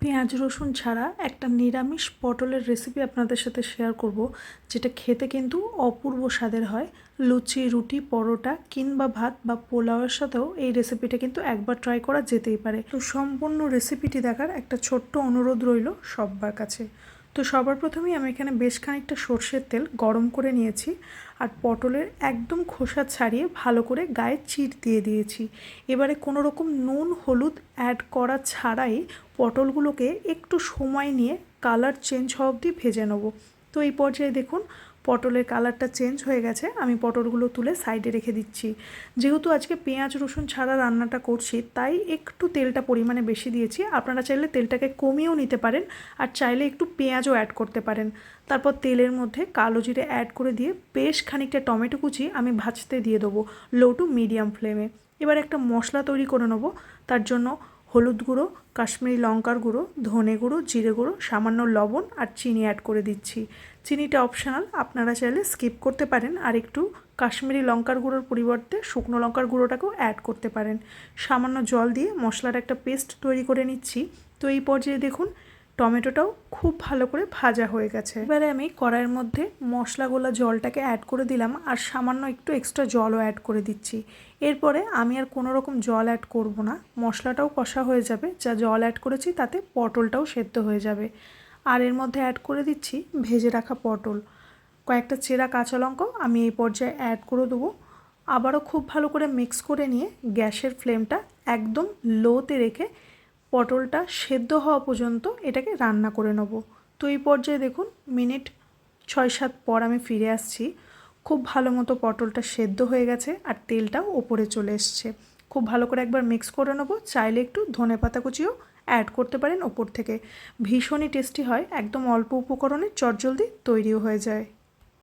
পেঁয়াজ রসুন ছাড়া একটা নিরামিষ পটলের রেসিপি আপনাদের সাথে শেয়ার করব, যেটা খেতে কিন্তু অপূর্ব স্বাদের হয়। লুচি, রুটি, পরোটা কিংবা ভাত বা পোলাওয়ের সাথেও এই রেসিপিটা কিন্তু একবার ট্রাই করা যেতেই পারে। তো সম্পূর্ণ রেসিপিটি দেখার একটা ছোট্ট অনুরোধ রইল সবার কাছে। তো সবার প্রথমেই আমি এখানে বেশ খানিকটা সর্ষের তেল গরম করে নিয়েছি আর পটলের একদম খোসা ছাড়িয়ে ভালো করে গায়ে চিড় দিয়ে দিয়েছি। এবারে কোনো রকম নুন হলুদ অ্যাড করা ছাড়াই পটলগুলোকে একটু সময় নিয়ে কালার চেঞ্জ হওয়া অবধি ভেজে নেব। তো এই পর্যায়ে দেখুন পটলের কালারটা চেঞ্জ হয়ে গেছে। আমি পটলগুলো তুলে সাইডে রেখে দিচ্ছি। যেহেতু আজকে পেঁয়াজ রসুন ছাড়া রান্নাটা করছি, তাই একটু তেলটা পরিমাণে বেশি দিয়েছি। আপনারা চাইলে তেলটাকে কমিয়েও নিতে পারেন আর চাইলে একটু পেঁয়াজও অ্যাড করতে পারেন। তারপর তেলের মধ্যে কালো জিরে অ্যাড করে দিয়ে বেশ খানিকটা টমেটো কুচি আমি ভাজতে দিয়ে দেবো লো টু মিডিয়াম ফ্লেমে। এবার একটা মশলা তৈরি করে নেব। তার জন্য হলুদ গুঁড়ো, কাশ্মীরি লঙ্কার গুঁড়ো, ধনে গুঁড়ো, জিরে গুঁড়ো, সামান্য লবণ আর চিনি অ্যাড করে দিচ্ছি। চিনিটা অপশনাল, আপনারা চাইলে স্কিপ করতে পারেন আর একটু কাশ্মীরি লঙ্কার গুঁড়োর পরিবর্তে শুকনো লঙ্কার গুঁড়োটাকেও অ্যাড করতে পারেন। সামান্য জল দিয়ে মশলার একটা পেস্ট তৈরি করে নিচ্ছি। তো এই পর্যায়ে দেখুন টমেটোটাও খুব ভালো করে ভাজা হয়ে গেছে। এবারে আমি কড়াইয়ের মধ্যে মশলা গোলা জলটাকে অ্যাড করে দিলাম আর সামান্য একটু এক্সট্রা জলও অ্যাড করে দিচ্ছি। এরপরে আমি আর কোনো রকম জল অ্যাড করব না, মশলাটাও কষা হয়ে যাবে। যা জল অ্যাড করেছি তাতে পটলটাও সেদ্ধ হয়ে যাবে। আর এর মধ্যে অ্যাড করে দিচ্ছি ভেজে রাখা পটল। কয়েকটা চেরা কাঁচা লঙ্কাও আমি এই পর্যায়ে অ্যাড করে দেবো। আবারও খুব ভালো করে মিক্স করে নিয়ে গ্যাসের ফ্লেমটা একদম লোতে রেখে পটলটা সেদ্ধ হওয়া পর্যন্ত এটাকে রান্না করে নেব। তো এই পর্যায়ে দেখুন মিনিট 6-7 পর আমি ফিরে আসছি। খুব ভালো মতো পটলটা সেদ্ধ হয়ে গেছে আর তেলটাও ওপরে চলে এসছে। খুব ভালো করে একবার মিক্স করে নেব। চাইলে একটু ধনেপাতা কুচিও অ্যাড করতে পারেন ওপর থেকে। ভীষণই টেস্টি হয়, একদম অল্প উপকরণে চটজলদি তৈরিও হয়ে যায়।